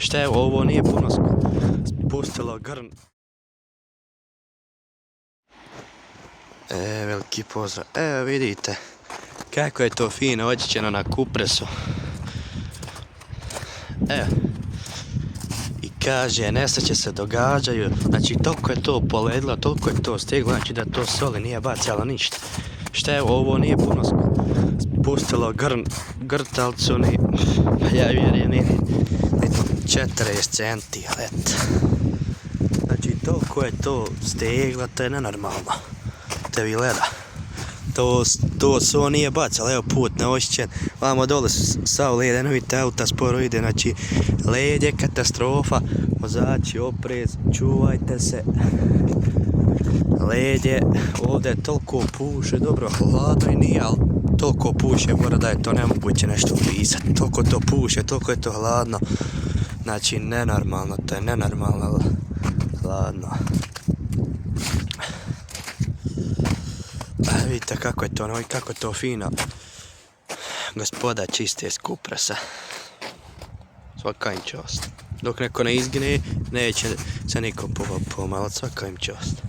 Šta je ovo, nije puno spustilo grn. Veliki pozdrav. Evo vidite kako je to fino očišćeno na kupresu. Evo. I kaže, nesreće se događaju. Znači toliko je to poledilo, toliko je to stiglo, znači da to soli nije bacalo ništa. Šta je ovo, nije puno spustilo grtalcu ni, ja vjerujem, ni 40 centi, ali eto. Znači toliko je to steglo, to je nenormalno. Te vi gleda. To so nije bacalo, evo put neošćen. Vamo dole sav led, eno vidite auta sporo ide, znači led je katastrofa. Vozači oprez, čuvajte se. Led je, ovdje toliko puše, dobro hladno i nije, ali toliko puše, mora da je to nemoguće nešto pisati. Toliko to puše, toliko je to hladno. Znači nenormalno, to je nenormalno hladno. Vidite kako je to, kako je to fino. Gospoda čiste iz kupresa. Svaka im čast. Dok neko ne izgine, neće se niko pomalat, svaka im čast.